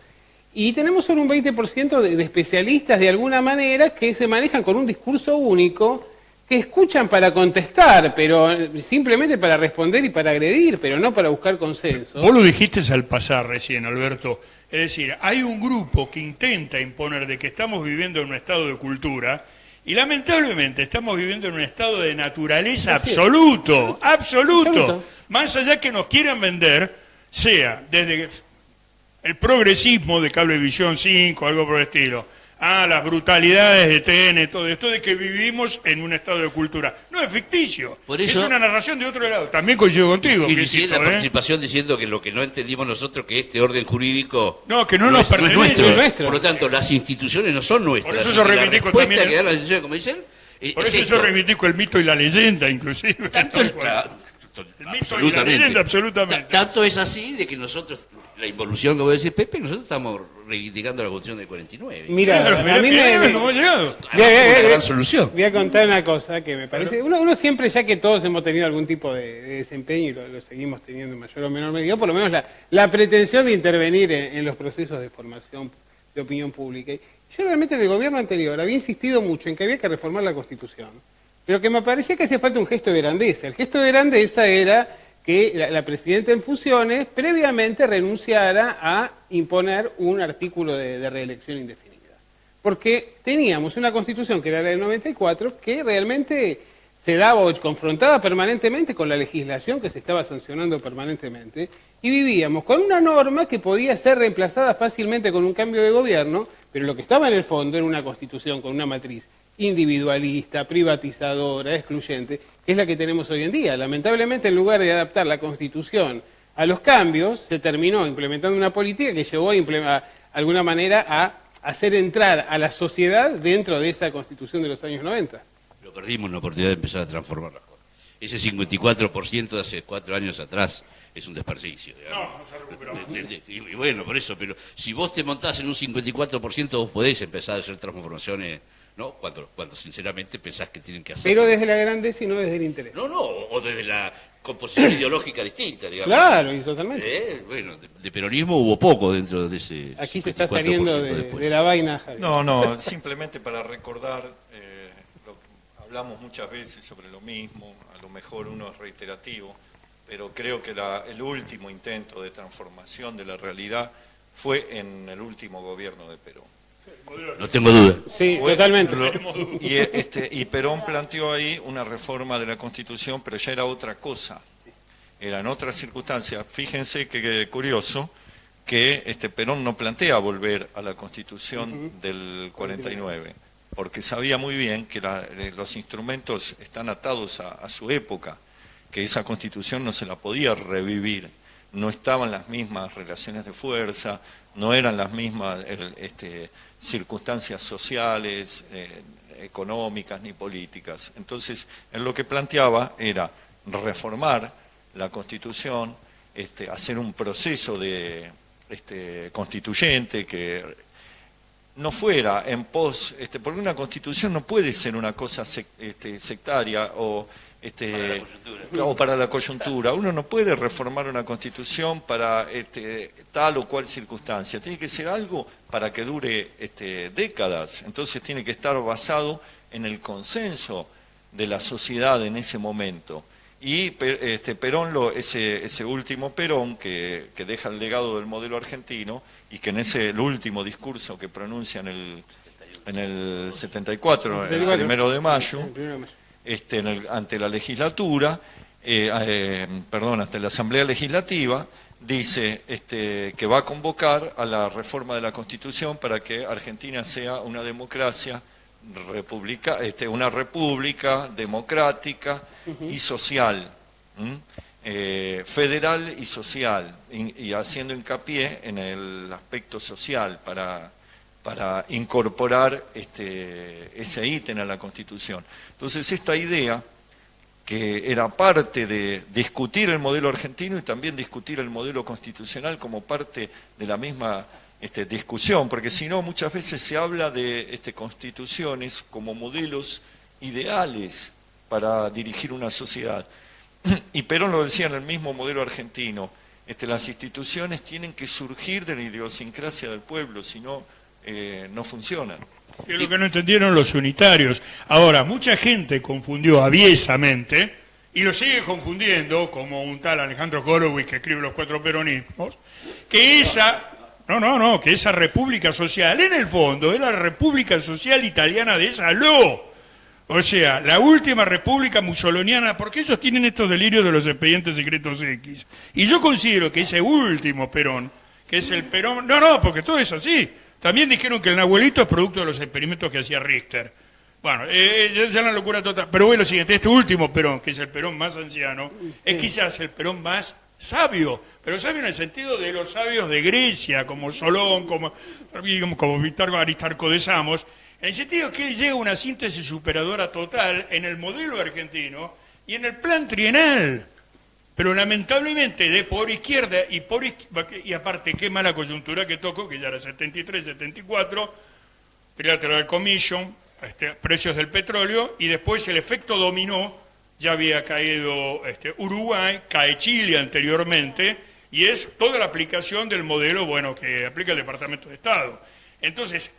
y tenemos solo un 20% de especialistas de alguna manera que se manejan con un discurso único, que escuchan para contestar, pero simplemente para responder y para agredir, pero no para buscar consenso. Vos lo dijiste al pasar recién, Alberto. Es decir, hay un grupo que intenta imponer de que estamos viviendo en un estado de cultura y lamentablemente estamos viviendo en un estado de naturaleza Así es. absoluto. Absoluto. Más allá que nos quieran vender, sea desde el progresismo de Cablevisión 5, algo por el estilo. Las brutalidades de TN, todo esto de que vivimos en un estado de cultura. No es ficticio, Por eso, es una narración de otro lado. También coincido contigo. Inicié la participación diciendo que lo que no entendimos nosotros, que este orden jurídico que no nos pertenece. No es nuestro. Por lo tanto, las instituciones no son nuestras. Por eso yo reivindico también que dan las instituciones, como dicen, por eso yo reivindico el mito y la leyenda, inclusive. Tanto el mito y la leyenda, absolutamente. Tanto es así de que nosotros, la involución, como dice Pepe, nosotros estamos reivindicando la Constitución del 49. Mira, a mí ¿cómo ha llegado? Una gran solución. Voy a contar una cosa que me parece... Uno siempre, ya que todos hemos tenido algún tipo de desempeño y lo seguimos teniendo en mayor o menor medida, por lo menos la pretensión de intervenir en los procesos de formación de opinión pública. Y yo realmente en el gobierno anterior había insistido mucho en que había que reformar la Constitución, pero que me parecía que hacía falta un gesto de grandeza. El gesto de grandeza era que la presidenta en funciones previamente renunciara a imponer un artículo de reelección indefinida. Porque teníamos una Constitución que era la del 94 que realmente se daba o confrontaba permanentemente con la legislación que se estaba sancionando permanentemente y vivíamos con una norma que podía ser reemplazada fácilmente con un cambio de gobierno, pero lo que estaba en el fondo era una Constitución con una matriz individualista, privatizadora, excluyente, que es la que tenemos hoy en día. Lamentablemente, en lugar de adaptar la Constitución a los cambios, se terminó implementando una política que llevó de alguna manera a hacer entrar a la sociedad dentro de esa Constitución de los años 90. Pero perdimos la oportunidad de empezar a transformar las cosas. Ese 54% de hace 4 años atrás es un desperdicio. Digamos. No se recuperó. Y bueno, por eso, pero si vos te montás en un 54%, vos podés empezar a hacer transformaciones, ¿no? Cuando sinceramente pensás que tienen que hacer. Pero desde la grandeza y no desde el interés. No, o desde la composición ideológica distinta, digamos. Claro, y totalmente. Bueno, de peronismo hubo poco dentro de ese. Aquí se está saliendo de la vaina, Javier. No, simplemente para recordar, hablamos muchas veces sobre lo mismo, a lo mejor uno es reiterativo, pero creo que el último intento de transformación de la realidad fue en el último gobierno de Perón. No tengo duda. Sí, totalmente. Y Perón planteó ahí una reforma de la Constitución, pero ya era otra cosa, eran otras circunstancias. Fíjense que curioso que Perón no plantea volver a la Constitución del 49, porque sabía muy bien que los instrumentos están atados a su época, que esa Constitución no se la podía revivir, no estaban las mismas relaciones de fuerza, no eran las mismas circunstancias sociales, económicas ni políticas. Entonces, él lo que planteaba era reformar la Constitución, hacer un proceso de constituyente que no fuera en pos, porque una Constitución no puede ser una cosa sectaria o para la coyuntura. Uno no puede reformar una Constitución para tal o cual circunstancia. Tiene que ser algo para que dure décadas. Entonces tiene que estar basado en el consenso de la sociedad en ese momento. Y Perón, ese último Perón que deja el legado del modelo argentino y que en el último discurso que pronuncia en el 74, el 1 de mayo, ante la legislatura, ante la Asamblea Legislativa, dice que va a convocar a la reforma de la Constitución para que Argentina sea una democracia, una república democrática y social, federal y social, y haciendo hincapié en el aspecto social para incorporar ese ítem a la Constitución. Entonces esta idea, que era parte de discutir el modelo argentino y también discutir el modelo constitucional como parte de la misma discusión, porque si no muchas veces se habla de constituciones como modelos ideales para dirigir una sociedad. Y Perón lo decía en el mismo modelo argentino, las instituciones tienen que surgir de la idiosincrasia del pueblo, si no, no funcionan. Es lo que no entendieron los unitarios. Ahora, mucha gente confundió aviesamente, y lo sigue confundiendo, como un tal Alejandro Horowitz que escribe Los Cuatro Peronismos, que que esa república social, en el fondo, es la república social italiana de Salò. O sea, la última república mussoliniana, porque ellos tienen estos delirios de los expedientes secretos X. Y yo considero que ese último Perón, que es el Perón. No, porque todo es así. También dijeron que el Nahuelito es producto de los experimentos que hacía Richter. Bueno, es una locura total. Pero bueno, lo siguiente, este último Perón, que es el Perón más anciano, es quizás el Perón más sabio, pero sabio en el sentido de los sabios de Grecia, como Solón, como Aristarco de Samos, en el sentido que él llega a una síntesis superadora total en el modelo argentino y en el plan trienal. Pero lamentablemente de por izquierda y aparte qué mala coyuntura que tocó, que ya era 73, 74, Trilateral Commission, precios del petróleo, y después el efecto dominó, ya había caído Uruguay, cae Chile anteriormente, y es toda la aplicación del modelo, bueno, que aplica el Departamento de Estado. Entonces,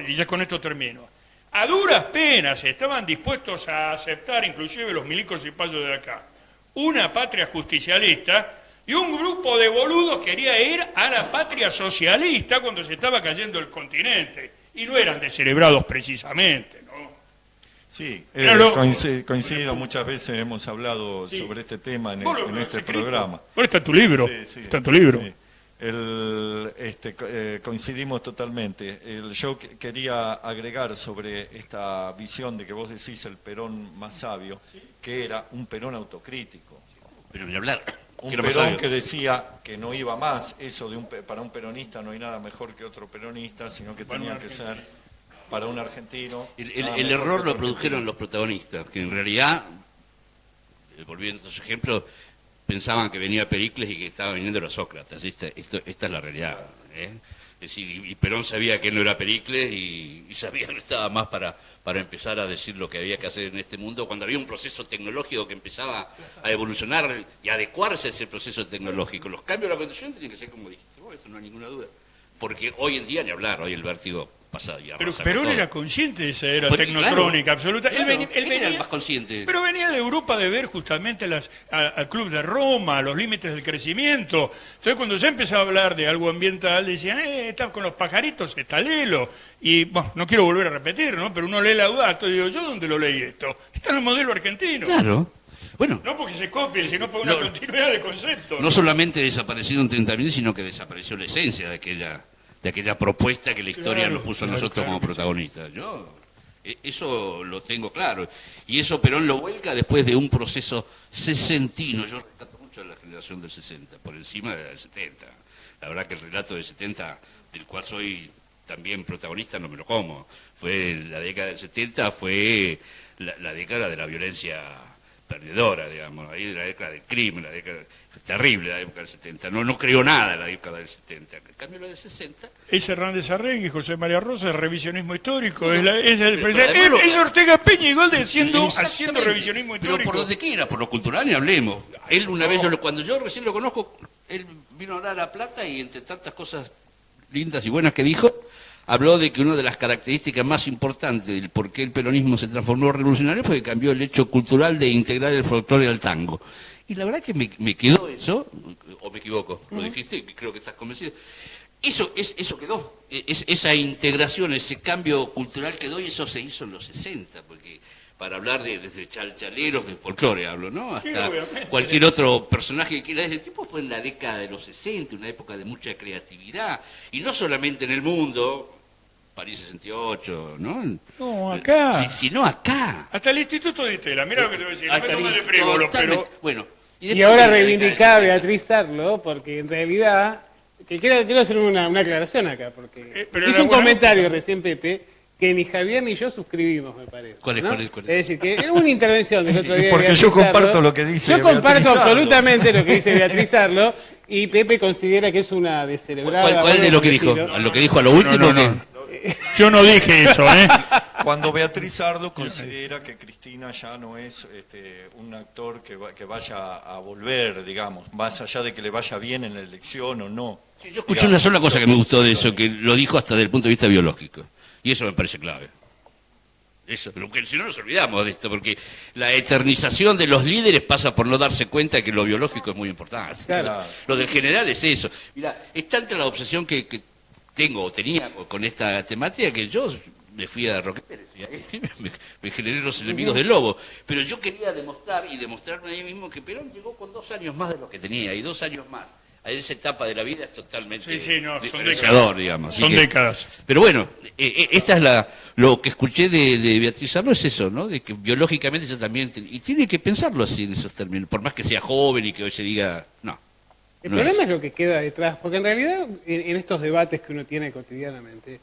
y ya con esto termino, a duras penas estaban dispuestos a aceptar, inclusive los milicos y payos de acá, una patria justicialista, y un grupo de boludos quería ir a la patria socialista cuando se estaba cayendo el continente, y no eran descerebrados precisamente, ¿no? Sí, coincido, muchas veces hemos hablado sobre este tema en este programa. Bueno, está en tu libro, sí, está en tu libro. Sí. Coincidimos totalmente. Yo quería agregar sobre esta visión de que vos decís el Perón más sabio, que era un Perón autocrítico. Pero ni hablar. Un Perón que decía que no iba más, eso para un peronista no hay nada mejor que otro peronista, sino que tenía que ser para un argentino. El error lo produjeron los protagonistas, que en realidad, volviendo a esos ejemplos, pensaban que venía Pericles y que estaba viniendo era Sócrates. Esta es la realidad. Es decir, y Perón sabía que él no era Pericles y sabía que no estaba más para empezar a decir lo que había que hacer en este mundo, cuando había un proceso tecnológico que empezaba a evolucionar y a adecuarse a ese proceso tecnológico. Los cambios de la constitución tienen que ser como dijiste vos, eso no hay ninguna duda. Porque hoy en día ni hablar, hoy el vértigo pasa ya. Pero Perón era consciente de esa era tecnotrónica absoluta. Claro, él venía era el más consciente. Pero venía de Europa de ver justamente al Club de Roma, los límites del crecimiento. Entonces cuando ya empezaba a hablar de algo ambiental, decían, está con los pajaritos, está Lelo. Y bueno, no quiero volver a repetir, ¿no? Pero uno lee Laudato y digo, ¿yo dónde lo leí esto? Está en el modelo argentino. Claro. Bueno, no porque se copie, sino por una continuidad de conceptos. No solamente desaparecieron 30.000, sino que desapareció la esencia de aquella propuesta que la historia nos puso a nosotros como protagonistas. Yo eso lo tengo claro. Y eso Perón lo vuelca después de un proceso sesentino. Yo rescato mucho a la generación del 60, por encima de la del 70. La verdad que el relato del 70, del cual soy también protagonista, no me lo como. La década del 70 fue la década de la violencia perdedora, digamos, ahí la década del crimen, fue terrible la época del 70, no creo nada en la década del 70, en cambio la del 60... Es Hernández Arregui y José María Rosa, es revisionismo histórico, es Ortega Peña igual haciendo revisionismo histórico. Pero por donde quiera, por lo cultural ni hablemos. Él una vez, cuando yo recién lo conozco, él vino a hablar a La Plata y entre tantas cosas lindas y buenas que dijo, habló de que una de las características más importantes del por qué el peronismo se transformó revolucionario fue que cambió el hecho cultural de integrar el folclore al tango. Y la verdad que me quedó eso, o me equivoco, lo dijiste, creo que estás convencido. Eso quedó, esa integración, ese cambio cultural quedó y eso se hizo en los 60, porque para hablar desde chalchaleros del folclore hablo, ¿no? Hasta cualquier otro personaje que quiera decir, tipo fue en la década de los 60, una época de mucha creatividad, y no solamente en el mundo... París 68, ¿no? No, acá. Sino acá. Hasta el Instituto de Tela, mira lo que te voy a decir, no me tomes de frívolo, pero... Bueno, y ahora reivindicaba a Beatriz Arlo, porque en realidad, que quiero hacer una aclaración acá, porque hizo un comentario recién Pepe, que ni Javier ni yo suscribimos, me parece. ¿Cuál es? Es decir, que era una intervención del otro día. Porque yo comparto lo que dice Beatriz Arlo. Yo comparto absolutamente lo que dice Beatriz Arlo, y Pepe considera que es una descerebrada... ¿Cuál de lo que dijo? ¿Lo que dijo a lo último? No. Yo no dije eso, ¿eh? Cuando Beatriz Arlo considera que Cristina ya no es un actor que vaya a volver, digamos, más allá de que le vaya bien en la elección o no. Sí, yo escuché una sola cosa que me gustó de eso, que lo dijo hasta desde el punto de vista biológico. Y eso me parece clave. Eso, pero que si no nos olvidamos de esto, porque la eternización de los líderes pasa por no darse cuenta de que lo biológico es muy importante. Claro. Lo del general es eso. Mira, es tanta la obsesión que tengo o tenía con esta temática que yo me fui a Roque Pérez, me generé los enemigos del lobo, pero yo quería demostrar y demostrarme a mí mismo que Perón llegó con 2 años más de lo que tenía y 2 años más a esa etapa de la vida es totalmente no, diferenciador, digamos. Son décadas. Pero bueno, esta es lo que escuché de Beatriz Arlo, es eso, ¿no? De que biológicamente ella también, y tiene que pensarlo así en esos términos, por más que sea joven y que hoy se diga, no. El problema es lo que queda detrás, porque en realidad en estos debates que uno tiene cotidianamente,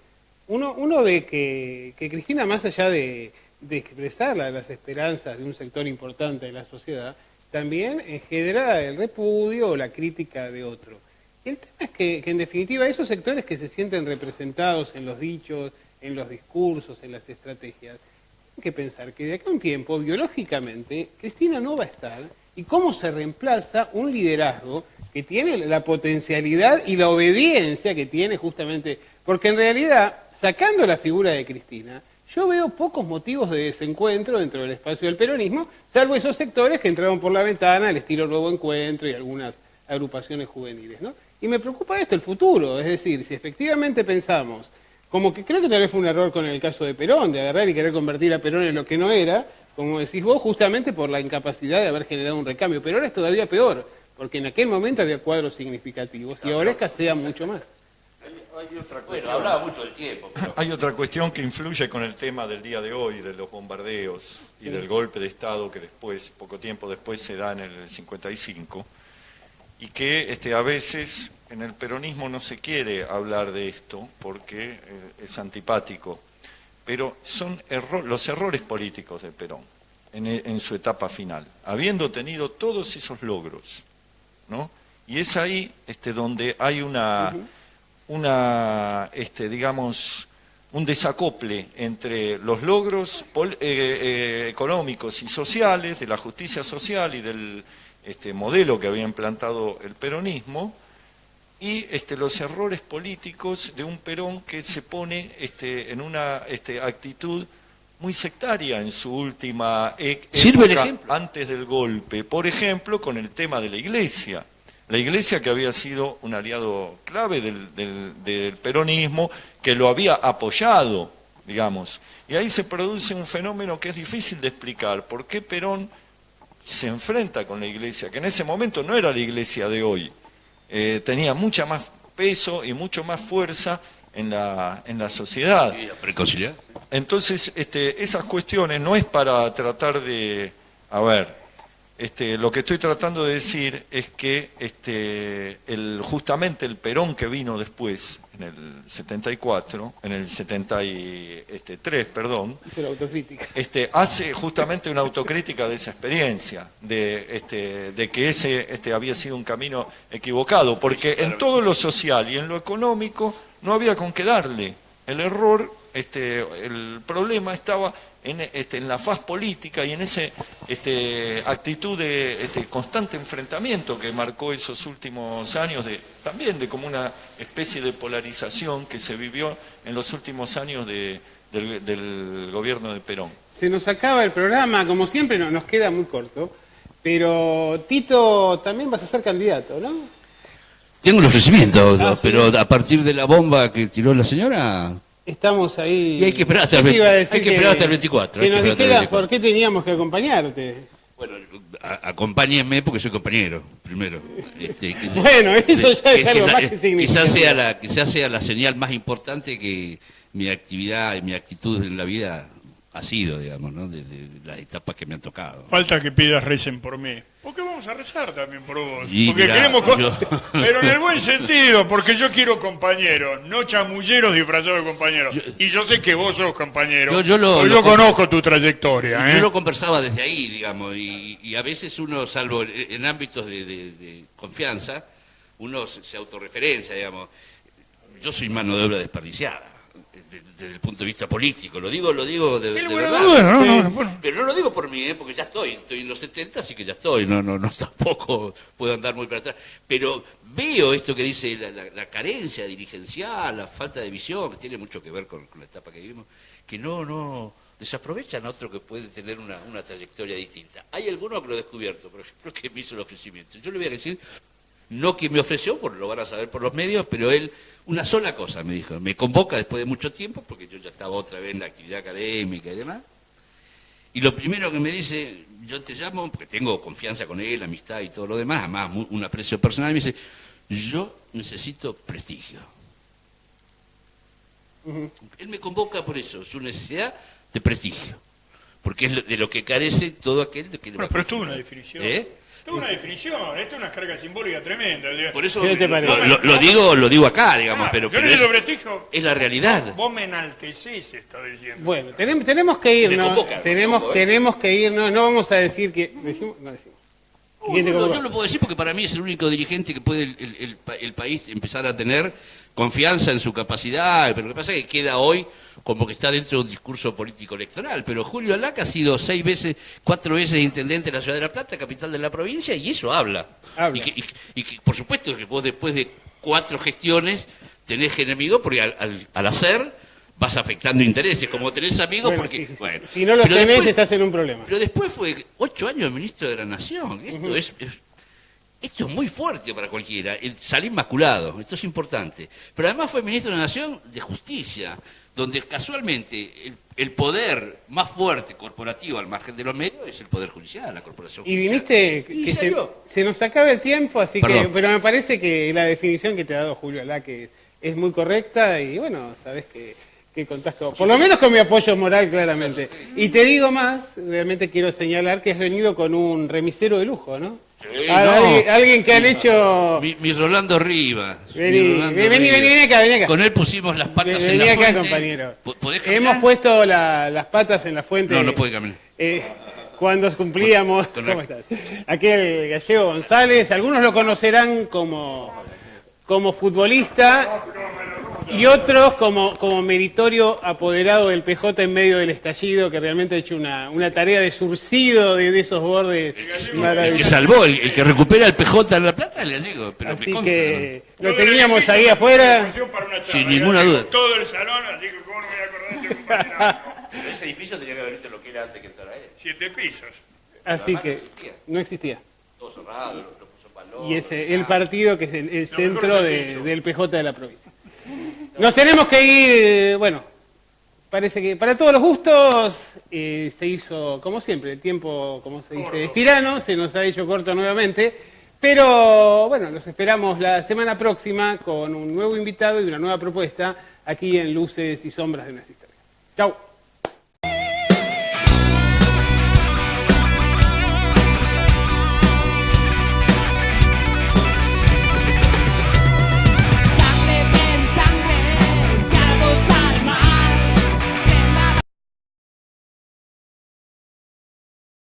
uno ve que Cristina, más allá de expresar las esperanzas de un sector importante de la sociedad, también genera el repudio o la crítica de otro. El tema es que en definitiva esos sectores que se sienten representados en los dichos, en los discursos, en las estrategias, tienen que pensar que de acá a un tiempo, biológicamente, Cristina no va a estar, y cómo se reemplaza un liderazgo que tiene la potencialidad y la obediencia que tiene justamente, porque en realidad, sacando la figura de Cristina, yo veo pocos motivos de desencuentro dentro del espacio del peronismo, salvo esos sectores que entraron por la ventana, al estilo Nuevo Encuentro y algunas agrupaciones juveniles, ¿no? Y me preocupa esto, el futuro, es decir, si efectivamente pensamos, como que creo que tal vez fue un error con el caso de Perón, de agarrar y querer convertir a Perón en lo que no era, como decís vos, justamente por la incapacidad de haber generado un recambio, pero ahora es todavía peor, porque en aquel momento había cuadros significativos y ahora escasea mucho más. Hay otra cuestión. Bueno, hablaba mucho del tiempo. Pero... Hay otra cuestión que influye con el tema del día de hoy, de los bombardeos y del golpe de Estado que después, poco tiempo después, se da en el 55, y que a veces en el peronismo no se quiere hablar de esto porque es antipático, pero son los errores políticos de Perón en su etapa final, habiendo tenido todos esos logros, ¿no? Y es ahí donde hay digamos, un desacople entre los logros económicos y sociales, de la justicia social y del modelo que había implantado el peronismo, y los errores políticos de un Perón que se pone en una actitud muy sectaria en su última ¿Sirve el época ejemplo? Antes del golpe, por ejemplo, con el tema de la Iglesia. La Iglesia, que había sido un aliado clave del peronismo, que lo había apoyado, digamos. Y ahí se produce un fenómeno que es difícil de explicar. ¿Por qué Perón se enfrenta con la Iglesia? Que en ese momento no era la Iglesia de hoy. Tenía mucha más peso y mucho más fuerza en la sociedad. ¿Y la preconciliar? Entonces, esas cuestiones no es para tratar de... A ver... lo que estoy tratando de decir es que justamente el Perón que vino después, en el 74, en el 73, perdón, hizo la autocrítica. Hace justamente una autocrítica de esa experiencia, de que ese había sido un camino equivocado, porque en todo lo social y en lo económico no había con qué darle. El error, el problema estaba en la faz política y en esa actitud de constante enfrentamiento que marcó esos últimos años, también de como una especie de polarización que se vivió en los últimos años del gobierno de Perón. Se nos acaba el programa, como siempre nos queda muy corto, pero Tito, también vas a ser candidato, ¿no? Tengo un ofrecimiento, ¿sí? Pero a partir de la bomba que tiró la señora... Estamos ahí. Y hay que esperar hasta el 24. Que nos dijeras por qué teníamos que acompañarte. Bueno, acompáñenme porque soy compañero, primero. Bueno, eso ya es algo más que significa. Quizás sea la señal más importante que mi actividad y mi actitud en la vida ha sido, digamos, ¿no? De las etapas que me han tocado. Falta que pidas recen por mí. Porque vamos a rezar también por vos. Y porque mirá, queremos... Pero en el buen yo... sentido, porque yo quiero compañeros, no chamulleros disfrazados de compañeros. Y yo sé que vos sos compañero. Yo conozco tu trayectoria. Yo lo conversaba desde ahí, digamos, y a veces uno, salvo en ámbitos de confianza, uno se autorreferencia, digamos. Yo soy mano de obra desperdiciada. Desde el punto de vista político, lo digo de verdad. Bueno. Pero no lo digo por mí, porque ya estoy en los 70, así que ya estoy, no tampoco puedo andar muy para atrás. Pero veo esto que dice la carencia dirigencial, la falta de visión, que tiene mucho que ver con la etapa que vivimos, que no desaprovechan a otro que puede tener una trayectoria distinta. Hay alguno que lo he descubierto, por ejemplo, que me hizo el ofrecimiento. Yo le voy a decir, no que me ofreció, porque lo van a saber por los medios, pero él, una sola cosa me dijo, me convoca después de mucho tiempo, porque yo ya estaba otra vez en la actividad académica y demás, y lo primero que me dice, yo te llamo, porque tengo confianza con él, amistad y todo lo demás, además un aprecio personal, y me dice, Yo necesito prestigio. Él me convoca por eso, su necesidad de prestigio. Porque es de lo que carece todo aquel de que le va a Pero esto es una definición. ¿Eh? Esto es una definición, esto es una carga simbólica tremenda. Por eso ¿Qué te parece? lo digo acá, digamos, pero yo necesito prestigio. es la realidad. Vos me enaltecés, está diciendo. Bueno, tenemos que irnos. convocan, Tenemos que irnos. No vamos a decir que. ¿Decimos? No decimos. ¿Quién te convoca? Yo lo puedo decir porque para mí es el único dirigente que puede el país empezar a tener confianza en su capacidad, pero lo que pasa es que queda hoy como que está dentro de un discurso político electoral, pero Julio Alac ha sido 4 veces intendente de la Ciudad de La Plata, capital de la provincia, y eso habla. Y que, por supuesto que vos después de 4 gestiones tenés enemigo porque al hacer vas afectando intereses, como tenés amigos Bueno, porque... si no los pero tenés después, estás en un problema. Pero después fue 8 años ministro de la Nación. Esto es muy fuerte para cualquiera, salir maculado, esto es importante. Pero además fue ministro de la Nación de Justicia, donde casualmente el poder más fuerte corporativo al margen de los medios es el Poder Judicial, la Corporación Y Judicial. viniste Y que salió. se nos acaba el tiempo, así que, Perdón. pero me parece que la definición que te ha dado Julio Alac que es muy correcta y bueno, sabes que contás todo. Por lo menos con mi apoyo moral, claramente. Y te digo más, realmente quiero señalar que has venido con un remisero de lujo, ¿no? Sí, Alguien que han hecho... Mi Rolando Rivas. Vení acá. Con él pusimos las patas en Vení la acá, fuente. compañero. ¿Podés caminar? Hemos puesto las patas en la fuente. No puede caminar. Cuando cumplíamos, ¿cómo estás? Aquel Gallego González, algunos lo conocerán como futbolista y otros como meritorio apoderado del PJ en medio del estallido, que realmente ha hecho una tarea de surcido de esos bordes El que maravillosos. salvó, el que recupera el PJ en La Plata, el gallego. Pero Así me consta, que lo teníamos ahí afuera. Sin ninguna duda. Todo el salón, así que cómo no me voy a acordar de este compañerazo. Pero ese edificio tenía que haber visto lo que era antes que entrara él. 7 pisos. Así que no existía. Todo cerrado, lo puso en valor. Y el partido que es el mejor centro es el techo. del PJ de la provincia. Nos tenemos que ir, bueno, parece que para todos los gustos se hizo, como siempre, el tiempo, como se dice, es tirano, se nos ha hecho corto nuevamente, pero bueno, los esperamos la semana próxima con un nuevo invitado y una nueva propuesta aquí en Luces y Sombras de nuestra historia. Chau.